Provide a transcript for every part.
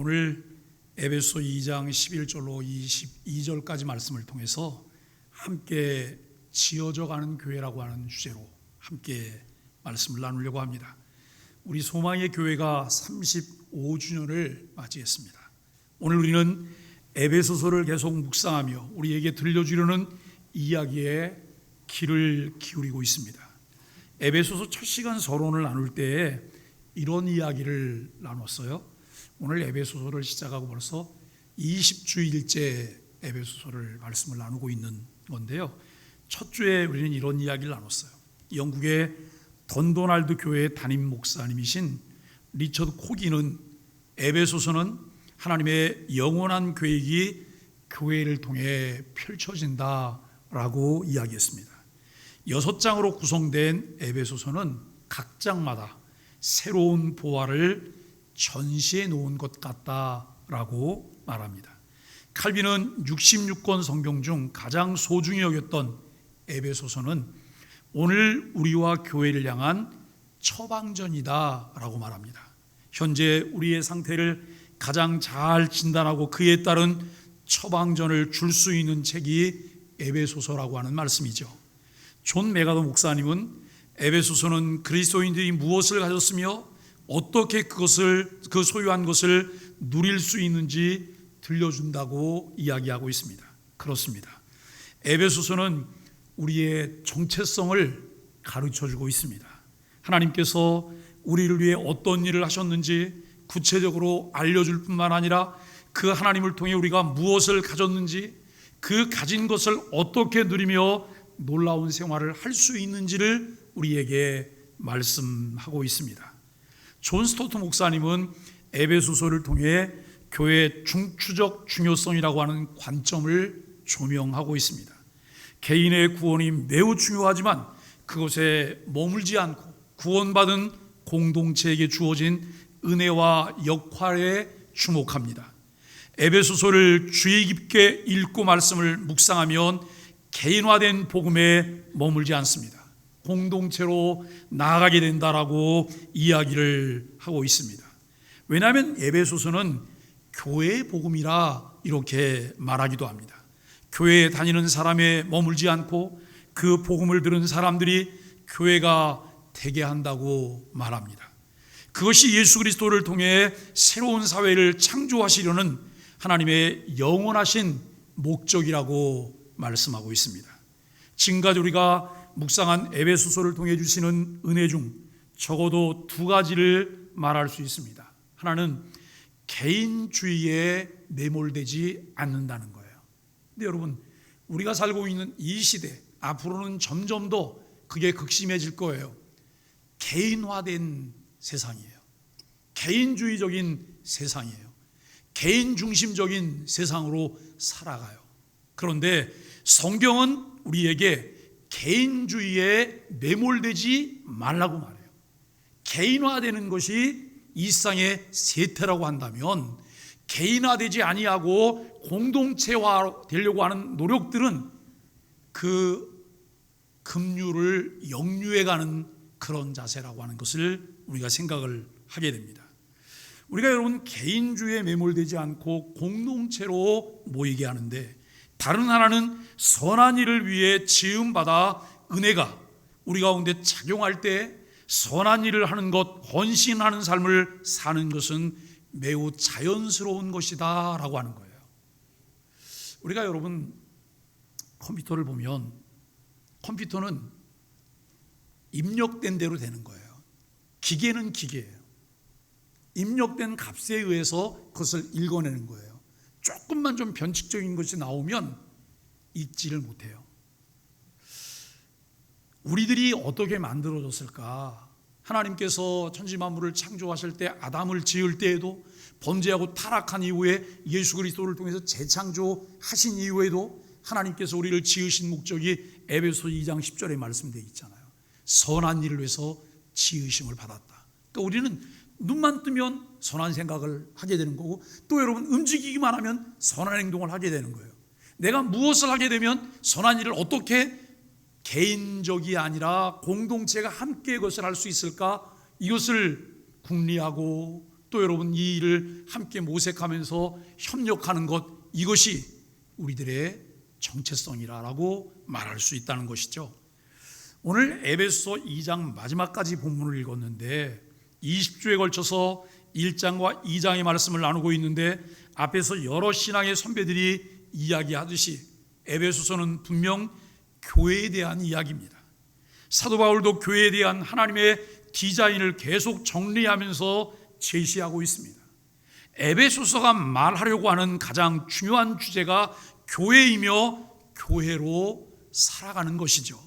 오늘 에베소 2장 11절로 22절까지 말씀을 통해서 함께 지어져 가는 교회라고 하는 주제로 함께 말씀을 나누려고 합니다. 우리 소망의 교회가 35주년을 맞이했습니다. 오늘 우리는 에베소서를 계속 묵상하며 우리에게 들려주려는 이야기에 귀를 기울이고 있습니다. 에베소서 첫 시간 서론을 나눌 때에 이런 이야기를 나눴어요. 오늘 에베소서를 시작하고 벌써 20주일째 에베소서를 말씀을 나누고 있는 건데요. 첫 주에 우리는 이런 이야기를 나눴어요. 영국의 던도날드 교회 담임 목사님이신 리처드 코기는 에베소서는 하나님의 영원한 계획이 교회를 통해 펼쳐진다라고 이야기했습니다. 6장으로 구성된 에베소서는 각 장마다 새로운 보화를 전시해 놓은 것 같다라고 말합니다. 칼빈은 66권 성경 중 가장 소중히 여겼던 에베소서는 오늘 우리와 교회를 향한 처방전이다라고 말합니다. 현재 우리의 상태를 가장 잘 진단하고 그에 따른 처방전을 줄 수 있는 책이 에베소서라고 하는 말씀이죠. 존 메가더 목사님은 에베소서는 그리스도인들이 무엇을 가졌으며 어떻게 그 소유한 것을 누릴 수 있는지 들려준다고 이야기하고 있습니다. 그렇습니다. 에베소서는 우리의 정체성을 가르쳐주고 있습니다. 하나님께서 우리를 위해 어떤 일을 하셨는지 구체적으로 알려줄 뿐만 아니라 그 하나님을 통해 우리가 무엇을 가졌는지 그 가진 것을 어떻게 누리며 놀라운 생활을 할 수 있는지를 우리에게 말씀하고 있습니다. 존 스토트 목사님은 에베소서를 통해 교회의 중추적 중요성이라고 하는 관점을 조명하고 있습니다. 개인의 구원이 매우 중요하지만 그것에 머물지 않고 구원받은 공동체에게 주어진 은혜와 역할에 주목합니다. 에베소서를 주의 깊게 읽고 말씀을 묵상하면 개인화된 복음에 머물지 않습니다. 공동체로 나아가게 된다라고 이야기를 하고 있습니다. 왜냐하면 에베소서는 교회의 복음이라 이렇게 말하기도 합니다. 교회에 다니는 사람에 머물지 않고 그 복음을 들은 사람들이 교회가 되게 한다고 말합니다. 그것이 예수 그리스도를 통해 새로운 사회를 창조하시려는 하나님의 영원하신 목적이라고 말씀하고 있습니다. 지금까지 우리가 묵상한 에베소서를 통해 주시는 은혜 중 적어도 두 가지를 말할 수 있습니다. 하나는 개인주의에 매몰되지 않는다는 거예요. 근데 여러분, 우리가 살고 있는 이 시대, 앞으로는 점점 더 그게 극심해질 거예요. 개인화된 세상이에요. 개인주의적인 세상이에요. 개인 중심적인 세상으로 살아가요. 그런데 성경은 우리에게 개인주의에 매몰되지 말라고 말해요. 개인화되는 것이 이 세상의 세태라고 한다면 개인화되지 아니하고 공동체화 되려고 하는 노력들은 그 급류를 역류해가는 그런 자세라고 하는 것을 우리가 생각을 하게 됩니다. 우리가 여러분 개인주의에 매몰되지 않고 공동체로 모이게 하는데 다른 하나는 선한 일을 위해 지음받아 은혜가 우리 가운데 작용할 때 선한 일을 하는 것, 헌신하는 삶을 사는 것은 매우 자연스러운 것이다 라고 하는 거예요. 우리가 여러분 컴퓨터를 보면 컴퓨터는 입력된 대로 되는 거예요. 기계는 기계예요. 입력된 값에 의해서 그것을 읽어내는 거예요. 조금만 좀 변칙적인 것이 나오면 읽지를 못해요. 우리들이 어떻게 만들어졌을까? 하나님께서 천지만물을 창조하실 때 아담을 지을 때에도 범죄하고 타락한 이후에 예수 그리스도를 통해서 재창조하신 이후에도 하나님께서 우리를 지으신 목적이 에베소 2장 10절에 말씀되어 있잖아요. 선한 일을 위해서 지으심을 받았다. 그러니까 우리는 눈만 뜨면 선한 생각을 하게 되는 거고 또 여러분 움직이기만 하면 선한 행동을 하게 되는 거예요. 내가 무엇을 하게 되면 선한 일을 어떻게 개인적이 아니라 공동체가 함께 그것을 할 수 있을까? 이것을 궁리하고 또 여러분 이 일을 함께 모색하면서 협력하는 것, 이것이 우리들의 정체성이라고 말할 수 있다는 것이죠. 오늘 에베소서 2장 마지막까지 본문을 읽었는데 20주에 걸쳐서 1장과 2장의 말씀을 나누고 있는데 앞에서 여러 신앙의 선배들이 이야기하듯이 에베소서는 분명 교회에 대한 이야기입니다. 사도 바울도 교회에 대한 하나님의 디자인을 계속 정리하면서 제시하고 있습니다. 에베소서가 말하려고 하는 가장 중요한 주제가 교회이며 교회로 살아가는 것이죠.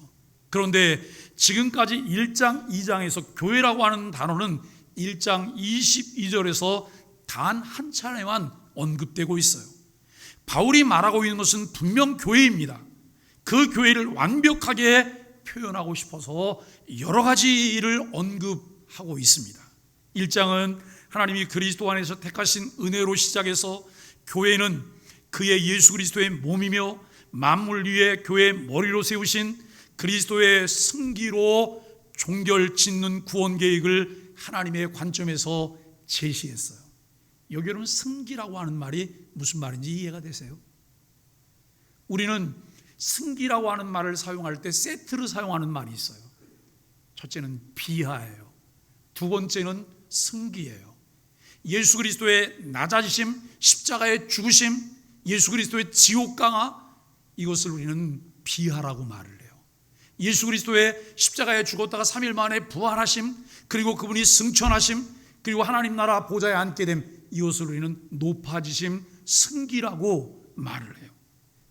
그런데 지금까지 1장, 2장에서 교회라고 하는 단어는 1장 22절에서 단 한 차례만 언급되고 있어요. 바울이 말하고 있는 것은 분명 교회입니다. 그 교회를 완벽하게 표현하고 싶어서 여러 가지를 언급하고 있습니다. 1장은 하나님이 그리스도 안에서 택하신 은혜로 시작해서 교회는 그의 예수 그리스도의 몸이며 만물 위에 교회의 머리로 세우신 그리스도의 승기로 종결 짓는 구원 계획을 하나님의 관점에서 제시했어요. 여기 여러분 승기라고 하는 말이 무슨 말인지 이해가 되세요? 우리는 승기라고 하는 말을 사용할 때 세트를 사용하는 말이 있어요. 첫째는 비하예요. 두 번째는 승기예요. 예수 그리스도의 낮아지심, 십자가의 죽으심, 예수 그리스도의 지옥 강화, 이것을 우리는 비하라고 말을 해요. 예수 그리스도의 십자가에 죽었다가 3일 만에 부활하심, 그리고 그분이 승천하심, 그리고 하나님 나라 보좌에 앉게 됨, 이것을 우리는 높아지심, 승기라고 말을 해요.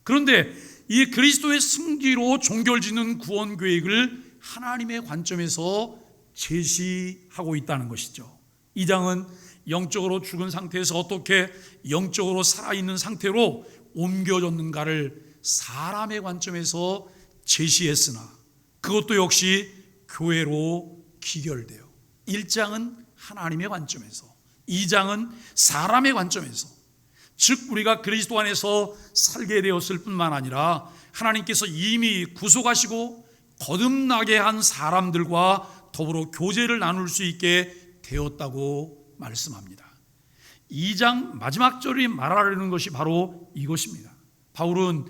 그런데 이 그리스도의 승기로 종결짓는 구원 계획을 하나님의 관점에서 제시하고 있다는 것이죠. 2장은 영적으로 죽은 상태에서 어떻게 영적으로 살아있는 상태로 옮겨졌는가를 사람의 관점에서 제시했으나 그것도 역시 교회로 기결돼요. 1장은 하나님의 관점에서, 2장은 사람의 관점에서, 즉 우리가 그리스도 안에서 살게 되었을 뿐만 아니라 하나님께서 이미 구속하시고 거듭나게 한 사람들과 더불어 교제를 나눌 수 있게 되었다고 말씀합니다. 2장 마지막 절이 말하려는 것이 바로 이것입니다. 바울은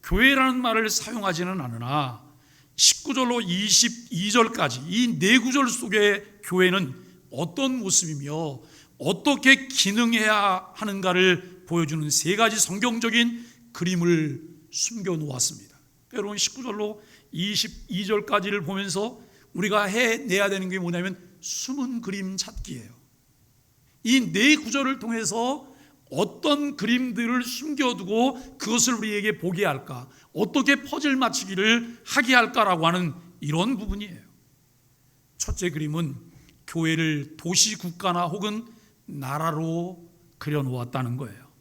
교회라는 말을 사용하지는 않으나 19절로 22절까지 이 네 구절 속의 교회는 어떤 모습이며 어떻게 기능해야 하는가를 보여주는 세 가지 성경적인 그림을 숨겨 놓았습니다. 여러분 19절로 22절까지를 보면서 우리가 해내야 되는 게 뭐냐면 숨은 그림 찾기예요. 이 네 구절을 통해서 어떤 그림들을 숨겨두고 그것을 우리에게 보게 할까, 어떻게 퍼즐 맞추기를 하게 할까라고 하는 이런 부분이에요. 첫째 그림은 교회를 도시 국가나 혹은 나라로 그려놓았다는 거예요.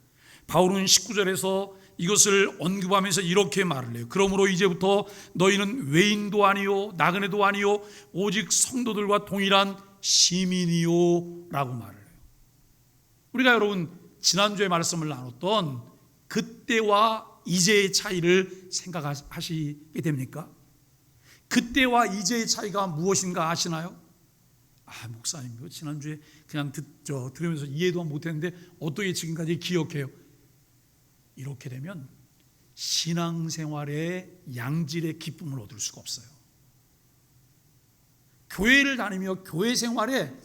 바울은 19절에서 이것을 언급하면서 이렇게 말을 해요. 그러므로 이제부터 너희는 외인도 아니요 나그네도 아니요 오직 성도들과 동일한 시민이요 라고 말을 해요. 우리가 여러분 지난주에 말씀을 나눴던 그때와 이제의 차이를 생각하시게 됩니까? 그때와 이제의 차이가 무엇인가 아시나요? 목사님 지난주에 그냥 들으면서 이해도 못했는데 어떻게 지금까지 기억해요? 이렇게 되면 신앙생활의 양질의 기쁨을 얻을 수가 없어요. 교회를 다니며 교회 생활에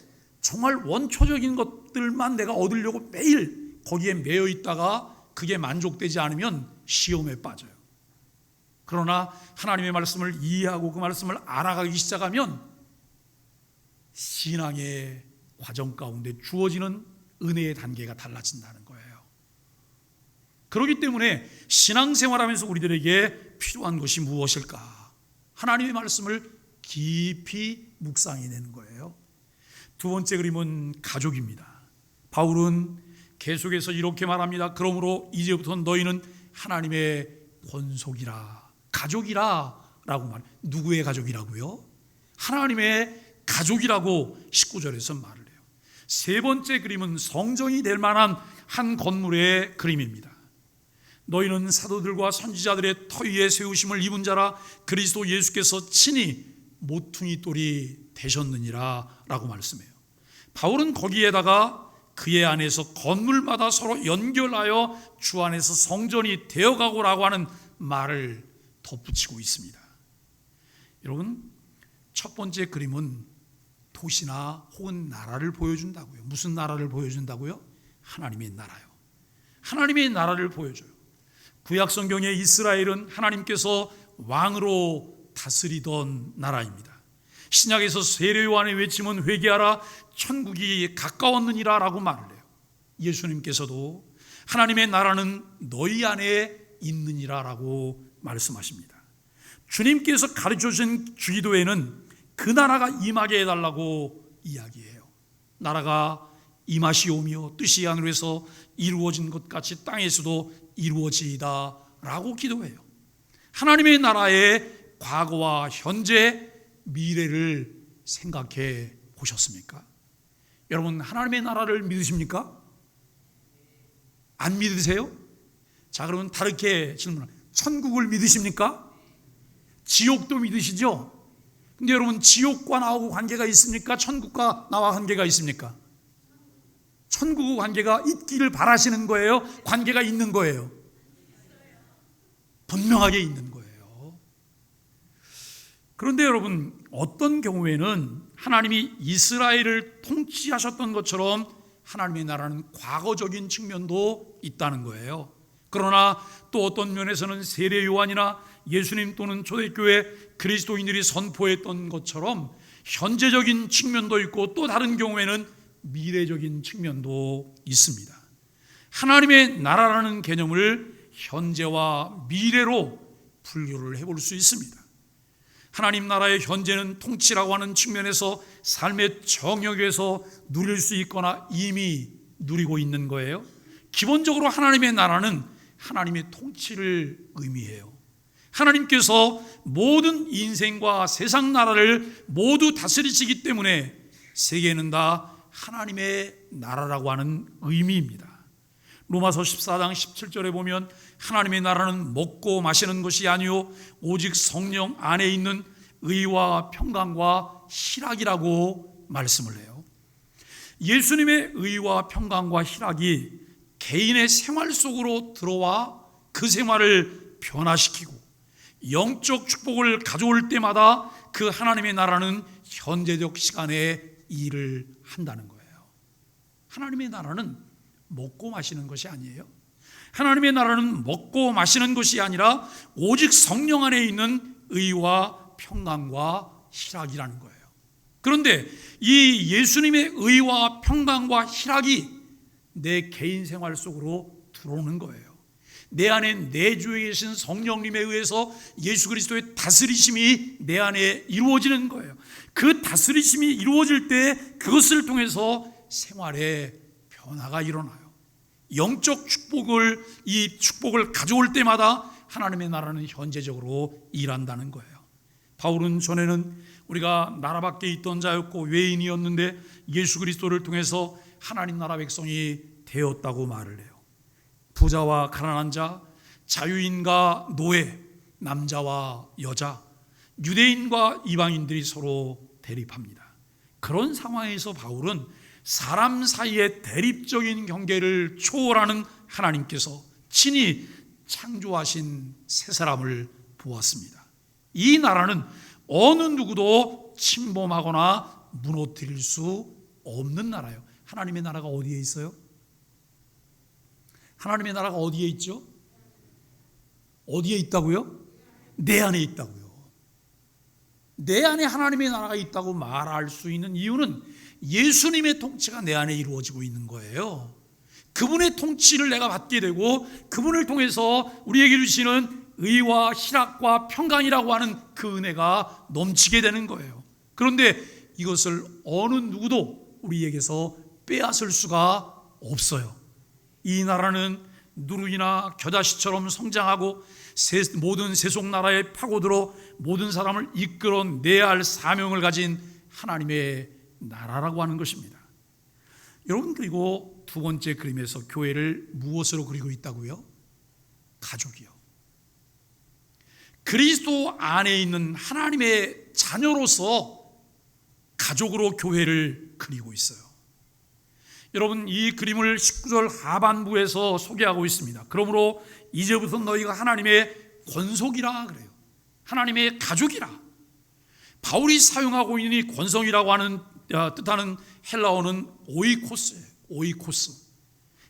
정말 원초적인 것들만 내가 얻으려고 매일 거기에 매여 있다가 그게 만족되지 않으면 시험에 빠져요. 그러나 하나님의 말씀을 이해하고 그 말씀을 알아가기 시작하면 신앙의 과정 가운데 주어지는 은혜의 단계가 달라진다는 거예요. 그렇기 때문에 신앙생활하면서 우리들에게 필요한 것이 무엇일까? 하나님의 말씀을 깊이 묵상해내는 거예요. 두 번째 그림은 가족입니다. 바울은 계속해서 이렇게 말합니다. 그러므로 이제부터 너희는 하나님의 권속이라, 가족이라 라고 말해요. 누구의 가족이라고요? 하나님의 가족이라고 19절에서 말을 해요. 세 번째 그림은 성전이 될 만한 한 건물의 그림입니다. 너희는 사도들과 선지자들의 터 위에 세우심을 입은 자라 그리스도 예수께서 친히 모퉁이 돌이 되셨느니라 라고 말씀해요. 바울은 거기에다가 그의 안에서 건물마다 서로 연결하여 주 안에서 성전이 되어가고라고 하는 말을 덧붙이고 있습니다. 여러분, 첫 번째 그림은 도시나 혹은 나라를 보여준다고요. 무슨 나라를 보여준다고요? 하나님의 나라요. 하나님의 나라를 보여줘요. 구약 성경의 이스라엘은 하나님께서 왕으로 다스리던 나라입니다. 신약에서 세례 요한의 외침은 회개하라 천국이 가까웠느니라 라고 말을 해요. 예수님께서도 하나님의 나라는 너희 안에 있느니라 라고 말씀하십니다. 주님께서 가르쳐 주신 주기도에는 그 나라가 임하게 해달라고 이야기해요. 나라가 임하시오며 뜻이 하늘에서 이루어진 것 같이 땅에서도 이루어지이다 라고 기도해요. 하나님의 나라의 과거와 현재, 미래를 생각해 보셨습니까? 여러분, 하나님의 나라를 믿으십니까? 안 믿으세요? 자, 그러면 다르게 질문합니다. 천국을 믿으십니까? 지옥도 믿으시죠? 근데 여러분, 지옥과 나하고 관계가 있습니까? 천국과 나와 관계가 있습니까? 천국과 관계가 있기를 바라시는 거예요? 관계가 있는 거예요? 분명하게 있는 거예요. 그런데 여러분, 어떤 경우에는 하나님이 이스라엘을 통치하셨던 것처럼 하나님의 나라는 과거적인 측면도 있다는 거예요. 그러나 또 어떤 면에서는 세례 요한이나 예수님 또는 초대교회 그리스도인들이 선포했던 것처럼 현재적인 측면도 있고, 또 다른 경우에는 미래적인 측면도 있습니다. 하나님의 나라라는 개념을 현재와 미래로 분류를 해볼 수 있습니다. 하나님 나라의 현재는 통치라고 하는 측면에서 삶의 정역에서 누릴 수 있거나 이미 누리고 있는 거예요. 기본적으로 하나님의 나라는 하나님의 통치를 의미해요. 하나님께서 모든 인생과 세상 나라를 모두 다스리시기 때문에 세계는 다 하나님의 나라라고 하는 의미입니다. 로마서 14장 17절에 보면 하나님의 나라는 먹고 마시는 것이 아니요 오직 성령 안에 있는 의와 평강과 희락이라고 말씀을 해요. 예수님의 의와 평강과 희락이 개인의 생활 속으로 들어와 그 생활을 변화시키고 영적 축복을 가져올 때마다 그 하나님의 나라는 현재적 시간에 일을 한다는 거예요. 하나님의 나라는 먹고 마시는 것이 아니에요. 하나님의 나라는 먹고 마시는 것이 아니라 오직 성령 안에 있는 의와 평강과 희락이라는 거예요. 그런데 이 예수님의 의와 평강과 희락이 내 개인 생활 속으로 들어오는 거예요. 내 안에 내주에 계신 성령님에 의해서 예수 그리스도의 다스리심이 내 안에 이루어지는 거예요. 그 다스리심이 이루어질 때 그것을 통해서 생활에 변화가 일어나요. 영적 축복을, 이 축복을 가져올 때마다 하나님의 나라는 현재적으로 일한다는 거예요. 바울은 전에는 우리가 나라 밖에 있던 자였고 외인이었는데 예수 그리스도를 통해서 하나님 나라 백성이 되었다고 말을 해요. 부자와 가난한 자, 자유인과 노예, 남자와 여자, 유대인과 이방인들이 서로 대립합니다. 그런 상황에서 바울은 사람 사이의 대립적인 경계를 초월하는 하나님께서 친히 창조하신 새 사람을 보았습니다. 이 나라는 어느 누구도 침범하거나 무너뜨릴 수 없는 나라예요. 하나님의 나라가 어디에 있어요? 하나님의 나라가 어디에 있죠? 어디에 있다고요? 내 안에 있다고요. 내 안에 하나님의 나라가 있다고 말할 수 있는 이유는 예수님의 통치가 내 안에 이루어지고 있는 거예요. 그분의 통치를 내가 받게 되고 그분을 통해서 우리에게 주시는 의와 희락과 평강이라고 하는 그 은혜가 넘치게 되는 거예요. 그런데 이것을 어느 누구도 우리에게서 빼앗을 수가 없어요. 이 나라는 누룩이나 겨자씨처럼 성장하고 모든 세속 나라에 파고들어 모든 사람을 이끌어내야 할 사명을 가진 하나님의 나라라고 하는 것입니다. 여러분, 그리고 두 번째 그림에서 교회를 무엇으로 그리고 있다고요? 가족이요. 그리스도 안에 있는 하나님의 자녀로서 가족으로 교회를 그리고 있어요. 여러분, 이 그림을 19절 하반부에서 소개하고 있습니다. 그러므로 이제부터 너희가 하나님의 권속이라 그래요. 하나님의 가족이라. 바울이 사용하고 있는 이 권속이라고 하는 뜻하는 헬라어는 오이코스예요. 오이코스.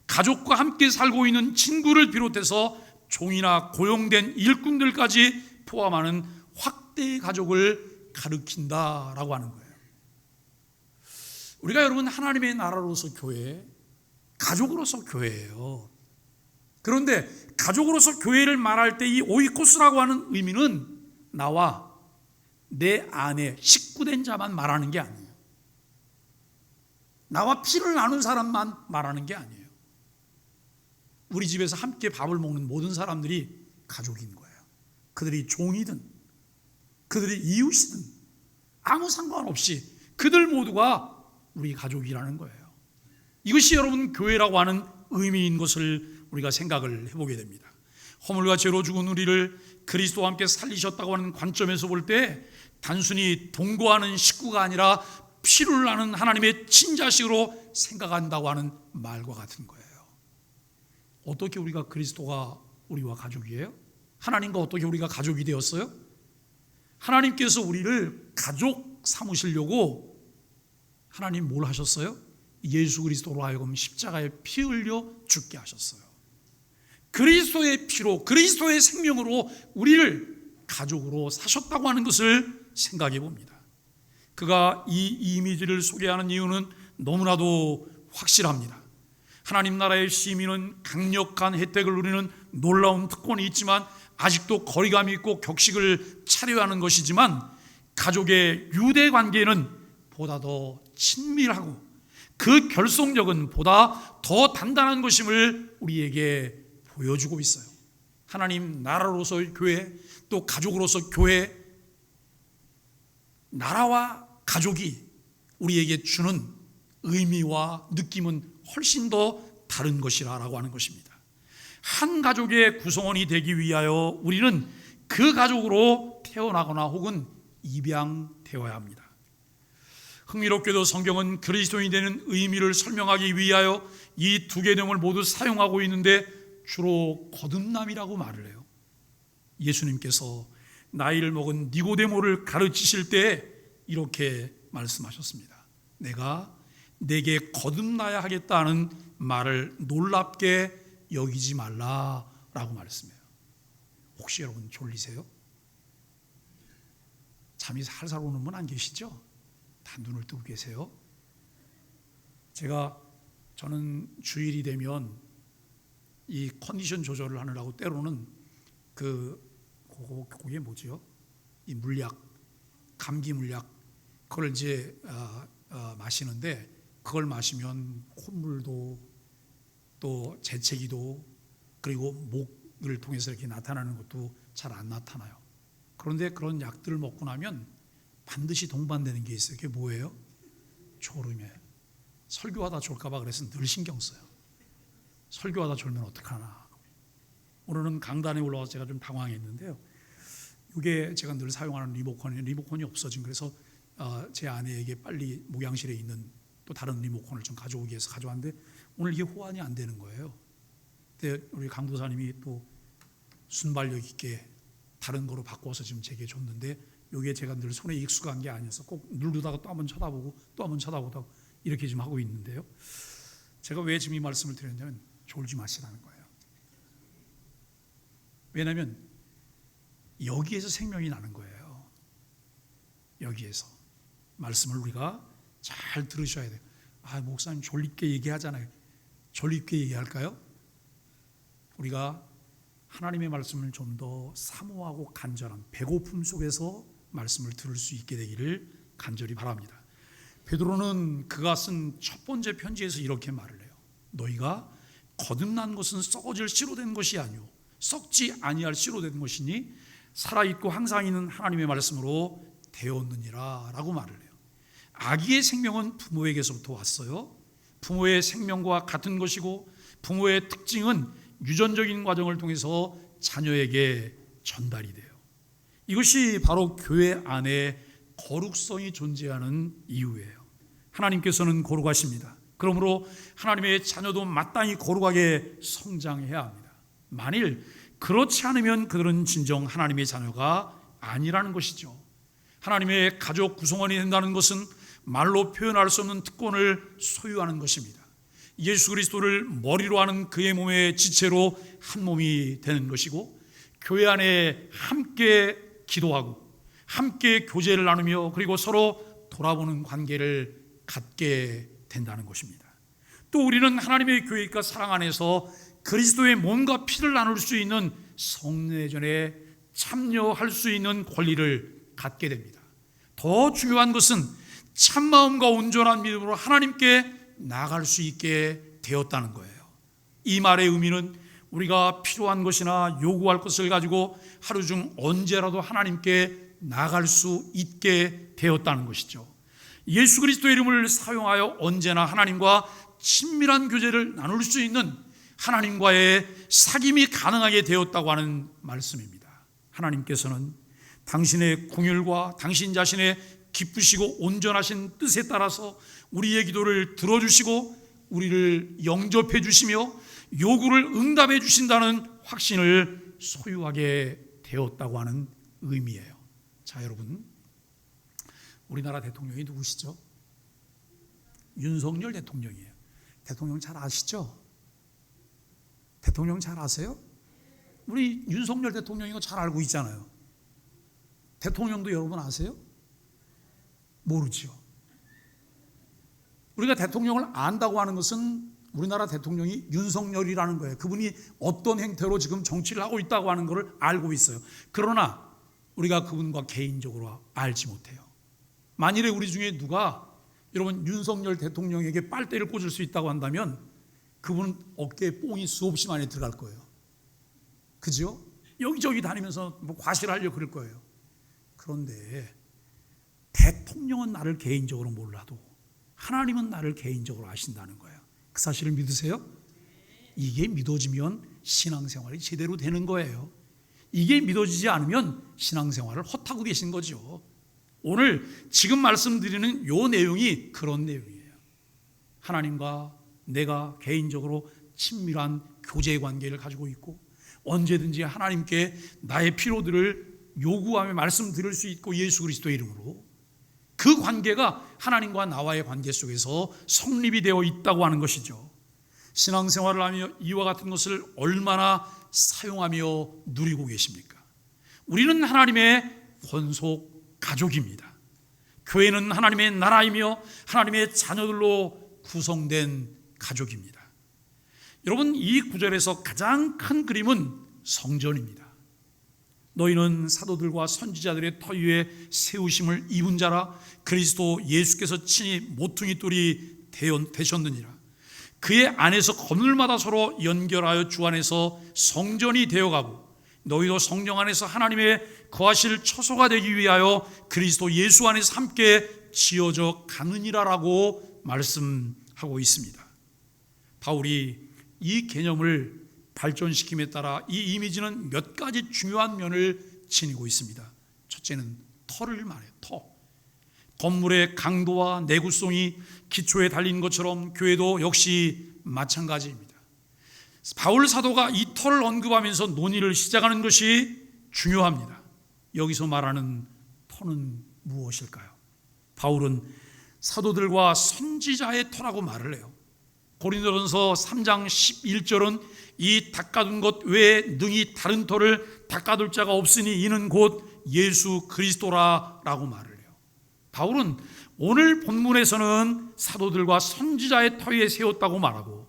가족과 함께 살고 있는 친구를 비롯해서 종이나 고용된 일꾼들까지 포함하는 확대 가족을 가리킨다라고 하는 거예요. 우리가 여러분 하나님의 나라로서 교회, 가족으로서 교회예요. 그런데 가족으로서 교회를 말할 때 이 오이코스라고 하는 의미는 나와 내 안에 식구된 자만 말하는 게 아니에요. 나와 피를 나눈 사람만 말하는 게 아니에요. 우리 집에서 함께 밥을 먹는 모든 사람들이 가족인 거예요. 그들이 종이든 그들이 이웃이든 아무 상관없이 그들 모두가 우리 가족이라는 거예요. 이것이 여러분 교회라고 하는 의미인 것을 우리가 생각을 해보게 됩니다. 허물과 죄로 죽은 우리를 그리스도와 함께 살리셨다고 하는 관점에서 볼 때 단순히 동거하는 식구가 아니라 피를 나는 하나님의 친자식으로 생각한다고 하는 말과 같은 거예요. 어떻게 우리가 그리스도가 우리와 가족이에요? 하나님과 어떻게 우리가 가족이 되었어요? 하나님께서 우리를 가족 삼으시려고 하나님 뭘 하셨어요? 예수 그리스도로 하여금 십자가에 피 흘려 죽게 하셨어요. 그리스도의 피로, 그리스도의 생명으로 우리를 가족으로 사셨다고 하는 것을 생각해 봅니다. 그가 이 이미지를 소개하는 이유는 너무나도 확실합니다. 하나님 나라의 시민은 강력한 혜택을 누리는 놀라운 특권이 있지만 아직도 거리감이 있고 격식을 차려야 하는 것이지만 가족의 유대 관계는 보다 더 친밀하고 그 결속력은 보다 더 단단한 것임을 우리에게 보여주고 있어요. 하나님 나라로서의 교회, 또 가족으로서 교회, 나라와 가족이 우리에게 주는 의미와 느낌은 훨씬 더 다른 것이라고 하는 것입니다. 한 가족의 구성원이 되기 위하여 우리는 그 가족으로 태어나거나 혹은 입양되어야 합니다. 흥미롭게도 성경은 그리스도인이 되는 의미를 설명하기 위하여 이 두 개념을 모두 사용하고 있는데 주로 거듭남이라고 말을 해요. 예수님께서 나이를 먹은 니고데모를 가르치실 때 이렇게 말씀하셨습니다. 내가 내게 거듭나야 하겠다는 말을 놀랍게 여기지 말라라고 말씀해요. 혹시 여러분 졸리세요? 잠이 살살 오는 분 안 계시죠? 다 눈을 뜨고 계세요. 저는 주일이 되면 이 컨디션 조절을 하느라고 때로는 그게 뭐지요? 이 물약, 감기 물약, 그걸 이제 마시는데 그걸 마시면 콧물도 또 재채기도 그리고 목을 통해서 이렇게 나타나는 것도 잘 안 나타나요. 그런데 그런 약들을 먹고 나면 반드시 동반되는 게 있어요. 그게 뭐예요? 졸음이에요. 설교하다 졸까봐 그래서 늘 신경 써요. 설교하다 졸면 어떡하나. 오늘은 강단에 올라와서 제가 좀 당황했는데요. 이게 제가 늘 사용하는 리모컨이 없어진, 그래서 제 아내에게 빨리 목양실에 있는 또 다른 리모컨을 좀 가져오기 위해서 가져왔는데 오늘 이게 호환이 안 되는 거예요. 근데 우리 강도사님이 또 순발력 있게 다른 거로 바꿔서 지금 제게 줬는데 이게 제가 늘 손에 익숙한 게 아니어서 꼭 누르다가 또 한번 쳐다보고 또 한번 쳐다보다 이렇게 지금 하고 있는데요. 제가 왜 지금 이 말씀을 드렸냐면 졸지 마시라는 거예요. 왜냐하면 여기에서 생명이 나는 거예요. 여기에서 말씀을 우리가 잘 들으셔야 돼요. 목사님 졸립게 얘기하잖아요. 졸립게 얘기할까요? 우리가 하나님의 말씀을 좀 더 사모하고 간절한 배고픔 속에서 말씀을 들을 수 있게 되기를 간절히 바랍니다. 베드로는 그가 쓴 첫 번째 편지에서 이렇게 말을 해요. 너희가 거듭난 것은 썩어질 씨로 된 것이 아니오 썩지 아니할 씨로 된 것이니 살아있고 항상 있는 하나님의 말씀으로 되었느니라 라고 말을 해요. 아기의 생명은 부모에게서부터 왔어요. 부모의 생명과 같은 것이고 부모의 특징은 유전적인 과정을 통해서 자녀에게 전달이 돼요. 이것이 바로 교회 안에 거룩성이 존재하는 이유예요. 하나님께서는 거룩하십니다. 그러므로 하나님의 자녀도 마땅히 거룩하게 성장해야 합니다. 만일 그렇지 않으면 그들은 진정 하나님의 자녀가 아니라는 것이죠. 하나님의 가족 구성원이 된다는 것은 말로 표현할 수 없는 특권을 소유하는 것입니다. 예수 그리스도를 머리로 하는 그의 몸의 지체로 한 몸이 되는 것이고, 교회 안에 함께 기도하고 함께 교제를 나누며 그리고 서로 돌아보는 관계를 갖게 된다는 것입니다. 또 우리는 하나님의 교회가 사랑 안에서 그리스도의 몸과 피를 나눌 수 있는 성례전에 참여할 수 있는 권리를 갖게 됩니다. 더 중요한 것은 참마음과 온전한 믿음으로 하나님께 나아갈 수 있게 되었다는 거예요. 이 말의 의미는 우리가 필요한 것이나 요구할 것을 가지고 하루 중 언제라도 하나님께 나아갈 수 있게 되었다는 것이죠. 예수 그리스도의 이름을 사용하여 언제나 하나님과 친밀한 교제를 나눌 수 있는, 하나님과의 사귐이 가능하게 되었다고 하는 말씀입니다. 하나님께서는 당신의 궁율과 당신 자신의 기쁘시고 온전하신 뜻에 따라서 우리의 기도를 들어주시고 우리를 영접해 주시며 요구를 응답해 주신다는 확신을 소유하게 되었다고 하는 의미예요. 자, 여러분, 우리나라 대통령이 누구시죠? 윤석열 대통령이에요. 대통령 잘 아시죠? 대통령 잘 아세요? 우리 윤석열 대통령인 거 잘 알고 있잖아요. 대통령도 여러분 아세요? 모르죠. 우리가 대통령을 안다고 하는 것은 우리나라 대통령이 윤석열이라는 거예요. 그분이 어떤 행태로 지금 정치를 하고 있다고 하는 것을 알고 있어요. 그러나 우리가 그분과 개인적으로 알지 못해요. 만일에 우리 중에 누가 여러분 윤석열 대통령에게 빨대를 꽂을 수 있다고 한다면 그분은 어깨에 뽕이 수없이 많이 들어갈 거예요. 그죠? 여기저기 다니면서 뭐 과실하려고 그럴 거예요. 그런데 대통령은 나를 개인적으로 몰라도 하나님은 나를 개인적으로 아신다는 거예요. 그 사실을 믿으세요? 이게 믿어지면 신앙생활이 제대로 되는 거예요. 이게 믿어지지 않으면 신앙생활을 헛하고 계신 거죠. 오늘 지금 말씀드리는 요 내용이 그런 내용이에요. 하나님과 내가 개인적으로 친밀한 교제 관계를 가지고 있고 언제든지 하나님께 나의 필요들을 요구하며 말씀드릴 수 있고 예수 그리스도의 이름으로 그 관계가 하나님과 나와의 관계 속에서 성립이 되어 있다고 하는 것이죠. 신앙생활을 하며 이와 같은 것을 얼마나 사용하며 누리고 계십니까? 우리는 하나님의 권속 가족입니다. 교회는 하나님의 나라이며 하나님의 자녀들로 구성된 가족입니다. 여러분, 이 구절에서 가장 큰 그림은 성전입니다. 너희는 사도들과 선지자들의 터 위에 세우심을 입은 자라 그리스도 예수께서 친히 모퉁이 돌이 되셨느니라. 그의 안에서 건물마다 서로 연결하여 주 안에서 성전이 되어가고 너희도 성령 안에서 하나님의 거하실 처소가 되기 위하여 그리스도 예수 안에서 함께 지어져 가느니라라고 말씀하고 있습니다. 바울이 이 개념을 발전시킴에 따라 이 이미지는 몇 가지 중요한 면을 지니고 있습니다. 첫째는 터를 말해요. 터. 건물의 강도와 내구성이 기초에 달린 것처럼 교회도 역시 마찬가지입니다. 바울 사도가 이 터를 언급하면서 논의를 시작하는 것이 중요합니다. 여기서 말하는 터는 무엇일까요? 바울은 사도들과 선지자의 터라고 말을 해요. 고린도전서 3장 11절은 이 닦아둔 것 외에 능히 다른 터를 닦아둘 자가 없으니 이는 곧 예수 그리스도라라고 말을 해요. 바울은 오늘 본문에서는 사도들과 선지자의 터 위에 세웠다고 말하고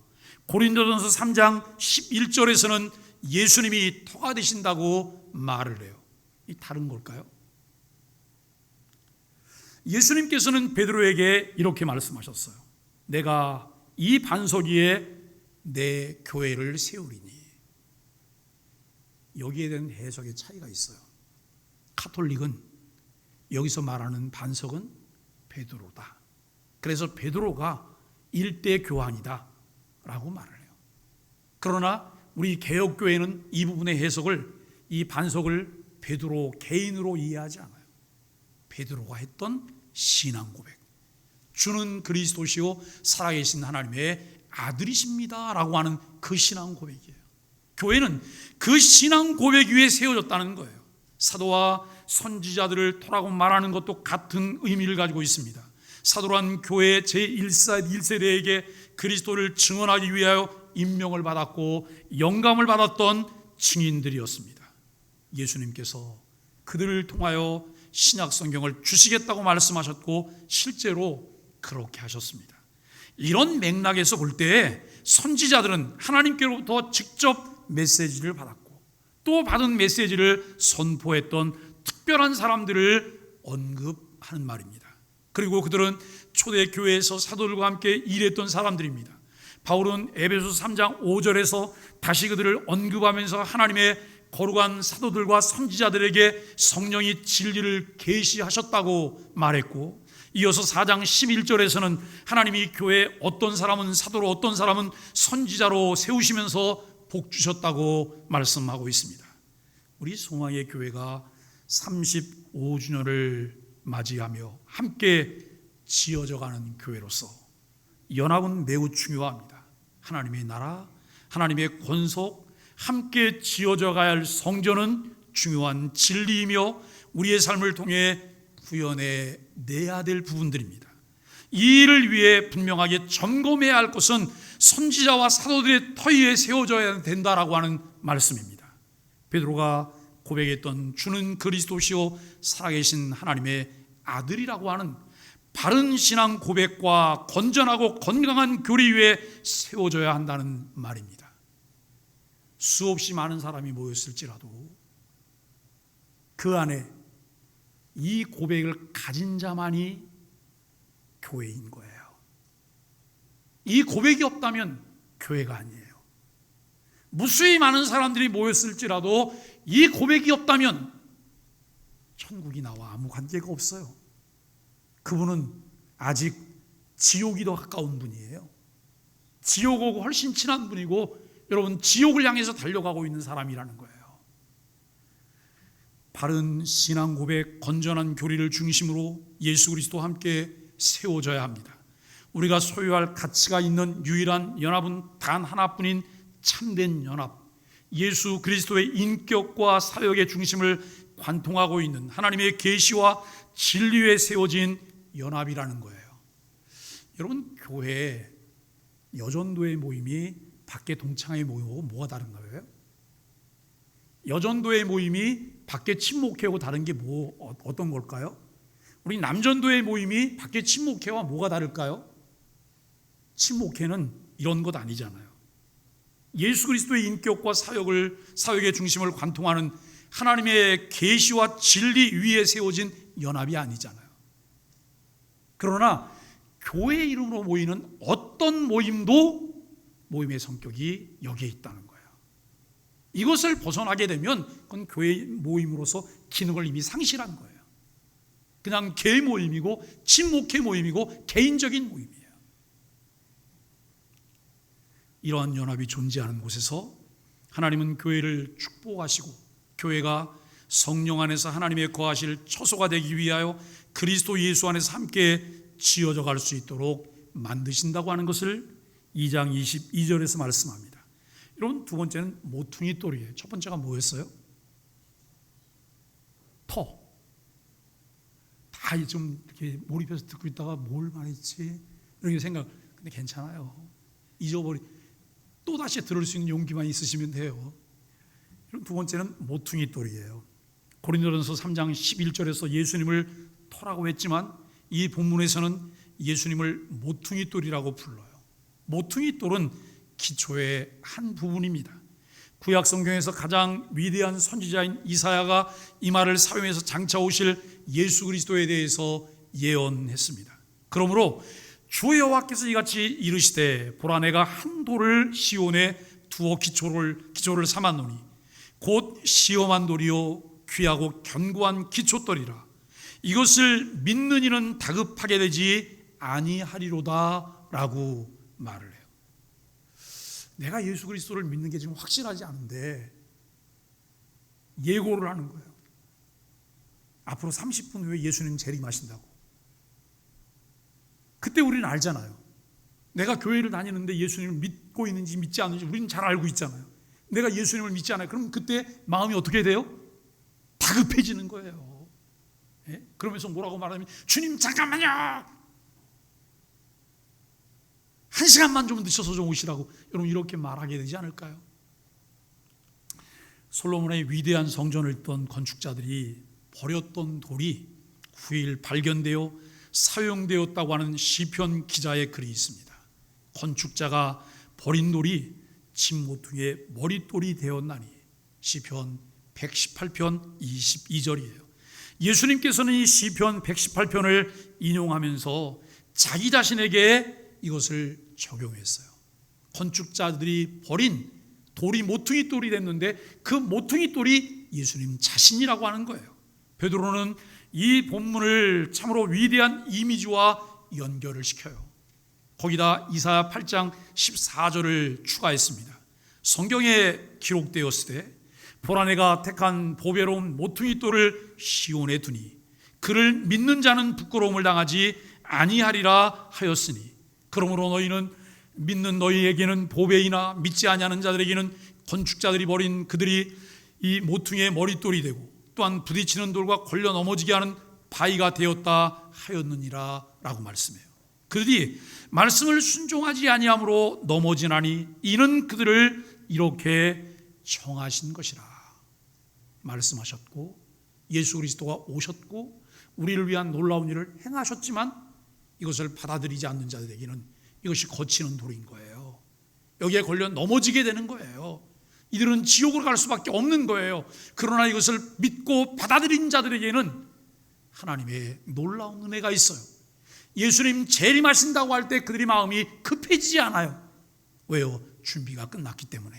고린도전서 3장 11절에서는 예수님이 터가 되신다고 말을 해요. 이 다른 걸까요? 예수님께서는 베드로에게 이렇게 말씀하셨어요. 내가 이 반석 위에 내 교회를 세우리니. 여기에 대한 해석의 차이가 있어요. 카톨릭은 여기서 말하는 반석은 베드로다. 그래서 베드로가 일대 교환이다 라고 말을 해요. 그러나 우리 개혁교회는 이 부분의 해석을, 이 반석을 베드로 개인으로 이해하지 않아요. 베드로가 했던 신앙 고백, 주는 그리스도시요 살아계신 하나님의 아들이십니다 라고 하는 그 신앙 고백이에요. 교회는 그 신앙 고백 위에 세워졌다는 거예요. 사도와 선지자들을 토라고 말하는 것도 같은 의미를 가지고 있습니다. 사도란 교회 제1세대에게 그리스도를 증언하기 위하여 임명을 받았고 영감을 받았던 증인들이었습니다. 예수님께서 그들을 통하여 신약 성경을 주시겠다고 말씀하셨고 실제로 그렇게 하셨습니다. 이런 맥락에서 볼 때 선지자들은 하나님께로부터 직접 메시지를 받았고 또 받은 메시지를 선포했던 특별한 사람들을 언급하는 말입니다. 그리고 그들은 초대교회에서 사도들과 함께 일했던 사람들입니다. 바울은 에베소서 3장 5절에서 다시 그들을 언급하면서 하나님의 거룩한 사도들과 선지자들에게 성령이 진리를 계시하셨다고 말했고, 이어서 4장 11절에서는 하나님이 교회에 어떤 사람은 사도로 어떤 사람은 선지자로 세우시면서 복 주셨다고 말씀하고 있습니다. 우리 송화의 교회가 35주년을 맞이하며 함께 지어져가는 교회로서 연합은 매우 중요합니다. 하나님의 나라, 하나님의 권속, 함께 지어져 가야 할 성전은 중요한 진리이며 우리의 삶을 통해 구현해 내야 될 부분들입니다. 이 일을 위해 분명하게 점검해야 할 것은 선지자와 사도들의 터위에 세워져야 된다라고 하는 말씀입니다. 베드로가 고백했던 주는 그리스도시요 살아계신 하나님의 아들이라고 하는 바른 신앙 고백과 건전하고 건강한 교리 위에 세워져야 한다는 말입니다. 수없이 많은 사람이 모였을지라도 그 안에 이 고백을 가진 자만이 교회인 거예요. 이 고백이 없다면 교회가 아니에요. 무수히 많은 사람들이 모였을지라도 이 고백이 없다면 천국이 나와 아무 관계가 없어요. 그분은 아직 지옥이 더 가까운 분이에요. 지옥하고 훨씬 친한 분이고 여러분 지옥을 향해서 달려가고 있는 사람이라는 거예요. 바른 신앙 고백, 건전한 교리를 중심으로 예수 그리스도와 함께 세워져야 합니다. 우리가 소유할 가치가 있는 유일한 연합은 단 하나뿐인 참된 연합, 예수 그리스도의 인격과 사역의 중심을 관통하고 있는 하나님의 계시와 진리에 세워진 연합이라는 거예요. 여러분 교회에 여전도의 모임이 밖에 동창회 모임하고 뭐가 다른 거예요? 여전도의 모임이 밖에 친목회하고 다른 게 어떤 걸까요? 우리 남전도의 모임이 밖에 친목회와 뭐가 다를까요? 친목회는 이런 것 아니잖아요. 예수 그리스도의 인격과 사역의 중심을 관통하는 하나님의 계시와 진리 위에 세워진 연합이 아니잖아요. 그러나 교회 이름으로 모이는 어떤 모임도 모임의 성격이 여기에 있다는 거예요. 이것을 벗어나게 되면 그건 교회 모임으로서 기능을 이미 상실한 거예요. 그냥 개 모임이고 친목회 모임이고 개인적인 모임이에요. 이러한 연합이 존재하는 곳에서 하나님은 교회를 축복하시고 교회가 성령 안에서 하나님의 거하실 처소가 되기 위하여 그리스도 예수 안에서 함께 지어져 갈 수 있도록 만드신다고 하는 것을 2장 22절에서 말씀합니다. 여러분 두 번째는 모퉁이 돌이에요. 첫 번째가 뭐였어요? 터. 다 좀 이렇게 몰입해서 듣고 있다가 뭘 말했지? 이렇게 생각. 근데 괜찮아요. 또 다시 들을 수 있는 용기만 있으시면 돼요. 두 번째는 모퉁이 돌이에요. 고린도전서 3장 11절에서 예수님을 터라고 했지만 이 본문에서는 예수님을 모퉁이 돌이라고 불러요. 모퉁이 돌은 기초의 한 부분입니다. 구약 성경에서 가장 위대한 선지자인 이사야가 이 말을 사용해서 장차 오실 예수 그리스도에 대해서 예언했습니다. 그러므로 주 여호와께서 이같이 이르시되 보라 내가 한 돌을 시온에 두어 기초를 삼았노니 곧 시험한 돌이요 귀하고 견고한 기초돌이라. 이것을 믿는 이는 다급하게 되지 아니하리로다 라고 말을 해요. 내가 예수 그리스도를 믿는 게 지금 확실하지 않은데 예고를 하는 거예요. 앞으로 30분 후에 예수님 재림하신다고. 그때 우리는 알잖아요. 내가 교회를 다니는데 예수님을 믿고 있는지 믿지 않는지 우리는 잘 알고 있잖아요. 내가 예수님을 믿지 않아요. 그럼 그때 마음이 어떻게 돼요? 다급해지는 거예요. 예? 그러면서 뭐라고 말하면, 주님 잠깐만요, 한 시간만 좀 늦춰서 좀 오시라고, 여러분 이렇게 말하게 되지 않을까요? 솔로몬의 위대한 성전을 짓던 건축자들이 버렸던 돌이 후일 발견되어 사용되었다고 하는 시편 기자의 글이 있습니다. 건축자가 버린 돌이 진모퉁이의 머릿돌이 되었나니, 시편 118편 22절이에요. 예수님께서는 이 시편 118편을 인용하면서 자기 자신에게 이것을 적용했어요. 건축자들이 버린 돌이 모퉁이 돌이 됐는데 그 모퉁이 돌이 예수님 자신이라고 하는 거예요. 베드로는 이 본문을 참으로 위대한 이미지와 연결을 시켜요. 거기다 이사야 8장 14절을 추가했습니다. 성경에 기록되었을 때 보라 내가 택한 보배로운 모퉁이 돌을 시온에 두니 그를 믿는 자는 부끄러움을 당하지 아니하리라 하였으니, 그러므로 너희는 믿는 너희에게는 보배이나 믿지 아니하는 자들에게는 건축자들이 버린 그들이 이 모퉁이의 머릿돌이 되고 또한 부딪히는 돌과 걸려 넘어지게 하는 바위가 되었다 하였느니라 라고 말씀해요. 그들이 말씀을 순종하지 아니함으로 넘어지나니 이는 그들을 이렇게 정하신 것이라 말씀하셨고, 예수 그리스도가 오셨고 우리를 위한 놀라운 일을 행하셨지만 이것을 받아들이지 않는 자들에게는 이것이 거치는 돌인 거예요. 여기에 걸려 넘어지게 되는 거예요. 이들은 지옥으로 갈 수밖에 없는 거예요. 그러나 이것을 믿고 받아들인 자들에게는 하나님의 놀라운 은혜가 있어요. 예수님 재림하신다고 할 때 그들의 마음이 급해지지 않아요. 왜요? 준비가 끝났기 때문에.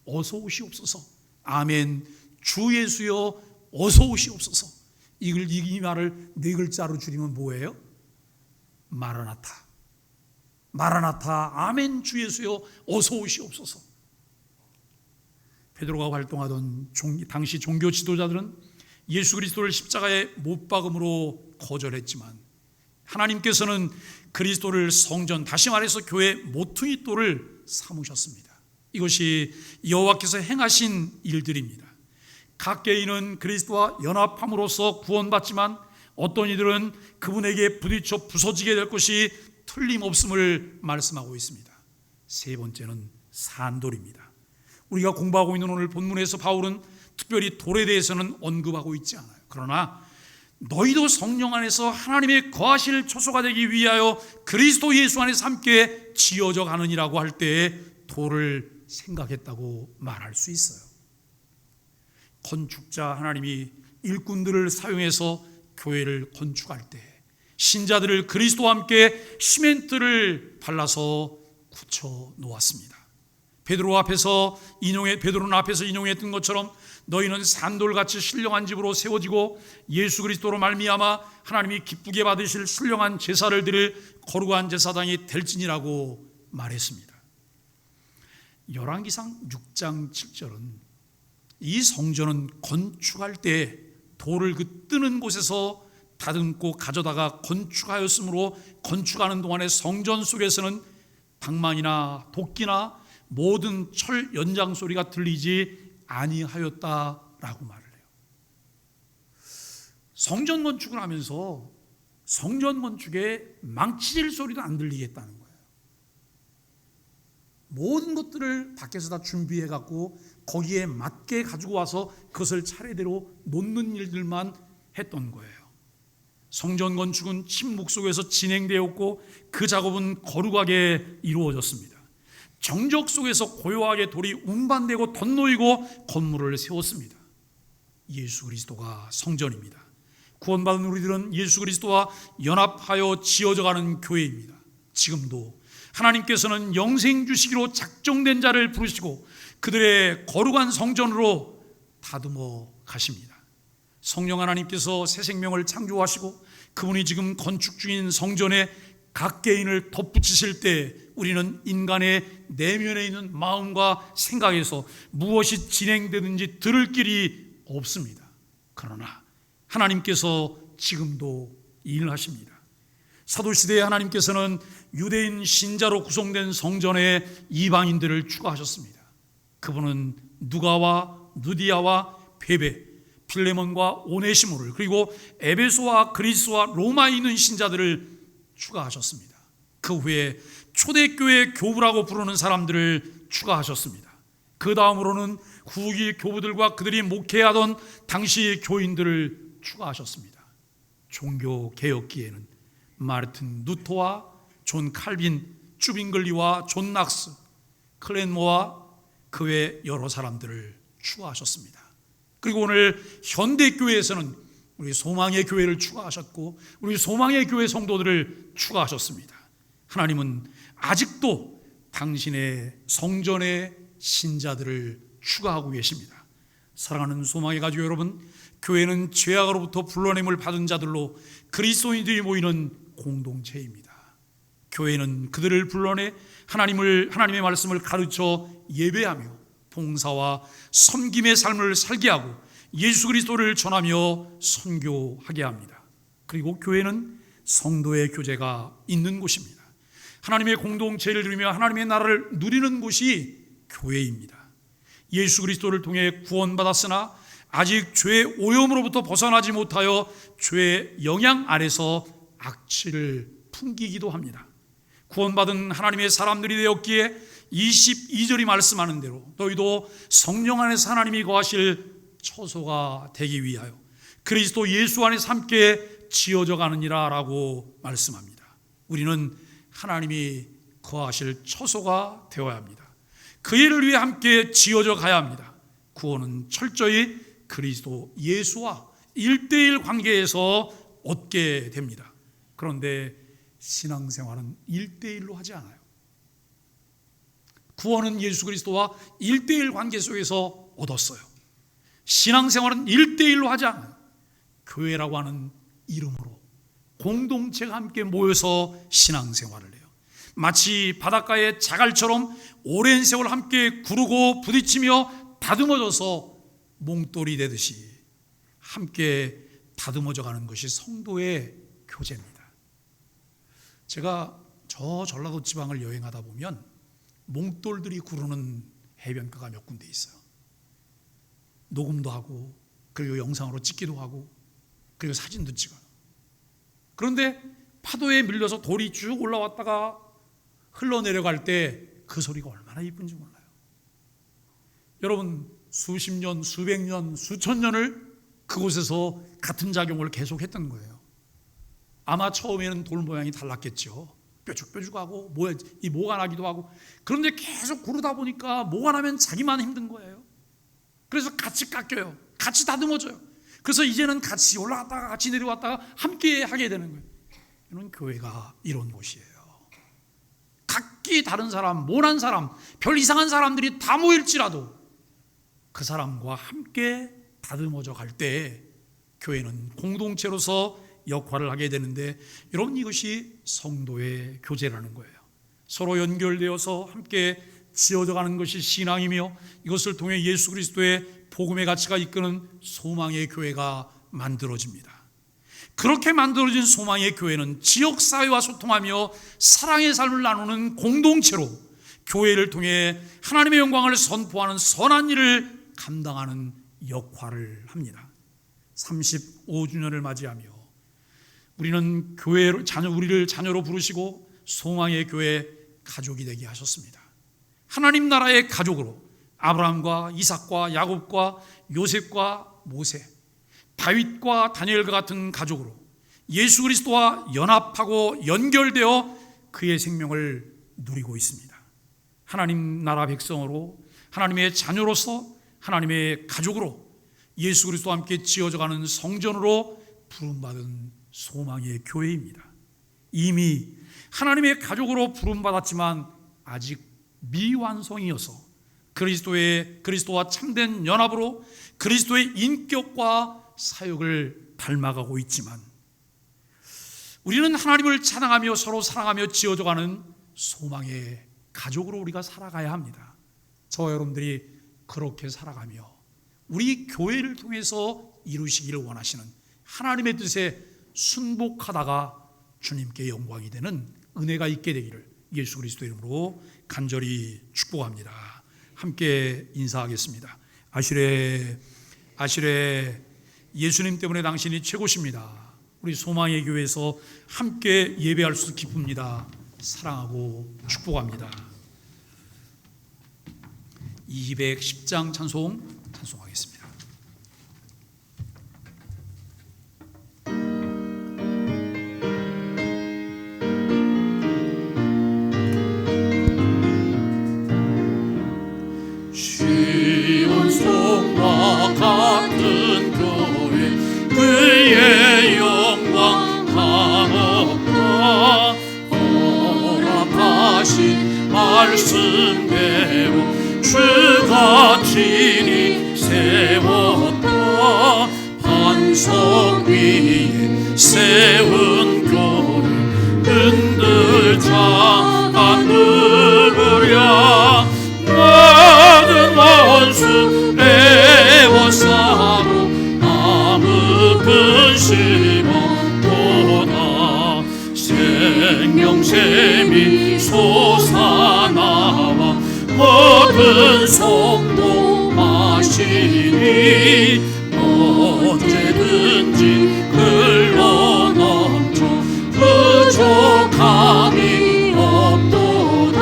어서 오시옵소서. 아멘. 주 예수여 어서 오시옵소서. 이 말을 네 글자로 줄이면 뭐예요? 마라나타. 마라나타. 아멘. 주 예수여 어서 오시옵소서. 베드로가 활동하던 당시 종교 지도자들은 예수 그리스도를 십자가에 못 박음으로 거절했지만 하나님께서는 그리스도를 성전, 다시 말해서 교회 모퉁이 돌을 삼으셨습니다. 이것이 여호와께서 행하신 일들입니다. 각 개인은 그리스도와 연합함으로써 구원받지만 어떤 이들은 그분에게 부딪혀 부서지게 될 것이 틀림없음을 말씀하고 있습니다. 세 번째는 산돌입니다. 우리가 공부하고 있는 오늘 본문에서 바울은 특별히 돌에 대해서는 언급하고 있지 않아요. 그러나 너희도 성령 안에서 하나님의 거하실 처소가 되기 위하여 그리스도 예수 안에서 함께 지어져 가느니라고 할 때에 돌을 생각했다고 말할 수 있어요. 건축자 하나님이 일꾼들을 사용해서 교회를 건축할 때 신자들을 그리스도와 함께 시멘트를 발라서 굳혀 놓았습니다. 베드로는 앞에서 인용했던 것처럼 너희는 산돌같이 신령한 집으로 세워지고 예수 그리스도로 말미암아 하나님이 기쁘게 받으실 신령한 제사를 드릴 거룩한 제사장이 될지니라고 말했습니다. 열왕기상 6장 7절은 이 성전은 건축할 때 돌을 그 뜨는 곳에서 다듬고 가져다가 건축하였으므로 건축하는 동안에 성전 속에서는 방망이나 도끼나 모든 철 연장 소리가 들리지 아니하였다라고 말을 해요. 성전 건축을 하면서 성전 건축에 망치질 소리도 안 들리겠다는 거예요. 모든 것들을 밖에서 다 준비해 갖고 거기에 맞게 가지고 와서 그것을 차례대로 놓는 일들만 했던 거예요. 성전 건축은 침묵 속에서 진행되었고 그 작업은 거룩하게 이루어졌습니다. 정적 속에서 고요하게 돌이 운반되고 덧놓이고 건물을 세웠습니다. 예수 그리스도가 성전입니다. 구원받은 우리들은 예수 그리스도와 연합하여 지어져가는 교회입니다. 지금도 하나님께서는 영생 주시기로 작정된 자를 부르시고 그들의 거룩한 성전으로 다듬어 가십니다. 성령 하나님께서 새 생명을 창조하시고 그분이 지금 건축 중인 성전에 각 개인을 덧붙이실 때 우리는 인간의 내면에 있는 마음과 생각에서 무엇이 진행되든지 들을 길이 없습니다. 그러나 하나님께서 지금도 일하십니다. 사도시대에 하나님께서는 유대인 신자로 구성된 성전에 이방인들을 추가하셨습니다. 그분은 누가와 누디아와 베베, 필레몬과 오네시모를, 그리고 에베소와 그리스와 로마에 있는 신자들을 추가하셨습니다. 그 후에 초대교회 교부라고 부르는 사람들을 추가하셨습니다. 그 다음으로는 후기 교부들과 그들이 목회하던 당시 교인들을 추가하셨습니다. 종교 개혁기에는 마르틴 루터와 존 칼빈, 쭈빙글리와 존 낙스, 클랜모와 그 외 여러 사람들을 추가하셨습니다. 그리고 오늘 현대교회에서는 우리 소망의 교회를 추가하셨고 우리 소망의 교회 성도들을 추가하셨습니다. 하나님은 아직도 당신의 성전의 신자들을 추가하고 계십니다. 사랑하는 소망의 가족 여러분, 교회는 죄악으로부터 불러냄을 받은 자들로 그리스도인들이 모이는 공동체입니다. 교회는 그들을 불러내 하나님의 말씀을 가르쳐 예배하며 봉사와 섬김의 삶을 살게 하고 예수 그리스도를 전하며 선교하게 합니다. 그리고 교회는 성도의 교제가 있는 곳입니다. 하나님의 공동체를 누리며 하나님의 나라를 누리는 곳이 교회입니다. 예수 그리스도를 통해 구원받았으나 아직 죄의 오염으로부터 벗어나지 못하여 죄의 영향 아래서 악취를 풍기기도 합니다. 구원받은 하나님의 사람들이 되었기에 22절이 말씀하는 대로 너희도 성령 안에서 하나님이 거하실 처소가 되기 위하여 그리스도 예수 안에서 함께 지어져 가느니라 라고 말씀합니다. 우리는 하나님이 거하실 처소가 되어야 합니다. 그 일을 위해 함께 지어져 가야 합니다. 구원은 철저히 그리스도 예수와 1:1 관계에서 얻게 됩니다. 그런데 신앙생활은 1:1로 하지 않아요. 구원은 예수 그리스도와 1:1 관계 속에서 얻었어요. 신앙생활은 1:1로 하지 않아요. 교회라고 하는 이름으로 공동체가 함께 모여서 신앙생활을 해요. 마치 바닷가의 자갈처럼 오랜 세월 함께 구르고 부딪히며 다듬어져서 몽돌이 되듯이 함께 다듬어져 가는 것이 성도의 교제입니다. 제가 저 전라도 지방을 여행하다 보면 몽돌들이 구르는 해변가가 몇 군데 있어요. 녹음도 하고 그리고 영상으로 찍기도 하고 그리고 사진도 찍어요. 그런데 파도에 밀려서 돌이 쭉 올라왔다가 흘러내려갈 때 그 소리가 얼마나 이쁜지 몰라요. 여러분, 수십 년, 수백 년, 수천 년을 그곳에서 같은 작용을 계속했던 거예요. 아마 처음에는 돌 모양이 달랐겠죠. 뾰족뾰족하고 이 모가 나기도 하고. 그런데 계속 구르다 보니까 모가 나면 자기만 힘든 거예요. 그래서 같이 깎여요. 같이 다듬어져요. 그래서 이제는 같이 올라갔다가 같이 내려왔다가 함께 하게 되는 거예요. 이런 교회가 이런 곳이에요. 각기 다른 사람, 모난 사람, 별 이상한 사람들이 다 모일지라도 그 사람과 함께 다듬어져 갈 때 교회는 공동체로서 역할을 하게 되는데, 여러분, 이것이 성도의 교제라는 거예요. 서로 연결되어서 함께 지어져 가는 것이 신앙이며 이것을 통해 예수 그리스도의 복음의 가치가 이끄는 소망의 교회가 만들어집니다. 그렇게 만들어진 소망의 교회는 지역사회와 소통하며 사랑의 삶을 나누는 공동체로 교회를 통해 하나님의 영광을 선포하는 선한 일을 감당하는 역할을 합니다. 35주년을 맞이하며 우리는 우리를 자녀로 부르시고 소망의 교회 가족이 되게 하셨습니다. 하나님 나라의 가족으로 아브라함과 이삭과 야곱과 요셉과 모세, 다윗과 다니엘과 같은 가족으로 예수 그리스도와 연합하고 연결되어 그의 생명을 누리고 있습니다. 하나님 나라 백성으로, 하나님의 자녀로서, 하나님의 가족으로 예수 그리스도와 함께 지어져가는 성전으로 부름받은 소망의 교회입니다. 이미 하나님의 가족으로 부름받았지만 아직 미완성이어서 그리스도와 참된 연합으로 그리스도의 인격과 사역을 닮아가고 있지만, 우리는 하나님을 찬양하며 서로 사랑하며 지어져가는 소망의 가족으로 우리가 살아가야 합니다. 저와 여러분들이 그렇게 살아가며 우리 교회를 통해서 이루시기를 원하시는 하나님의 뜻에 순복하다가 주님께 영광이 되는 은혜가 있게 되기를 예수 그리스도 이름으로 간절히 축복합니다. 함께 인사하겠습니다. 아시레 예수님 때문에 당신이 최고십니다. 우리 소망의 교회에서 함께 예배할 수 기쁩니다. 사랑하고 축복합니다. 210장 찬송하겠습니다. 시온성과 같은 교회 그의 영광 한없다. 허락하신 말씀대로 주가 친히 세웠다. 반석 위에 세운 교회 흔들자 안 누구랴. 모든 원수 에워싸고 아무 근심 없도다. 생명샘이 솟아나와 모든 속도 마시니 언제든지 흘러넘쳐 부족함이 없도다.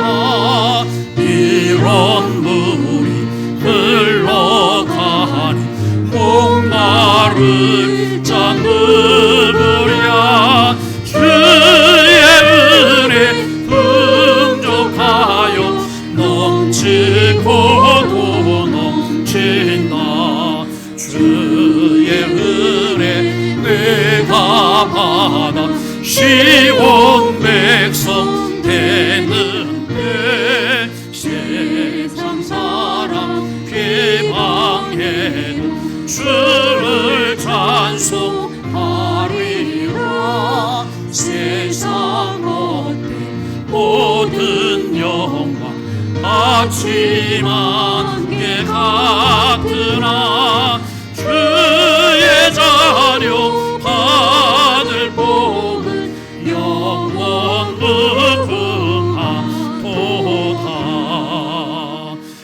이런 물이 흘러가니 목마를 자 누구랴. 주의 은혜 풍족하여 넘치고도 넘친다. 주의 은혜 내가 받아 시온 백성 되는데 세상 사람 비방해도 주를 찬송하리라. 세상 어때 모든 영광 아침 안개 같으나 주의 자녀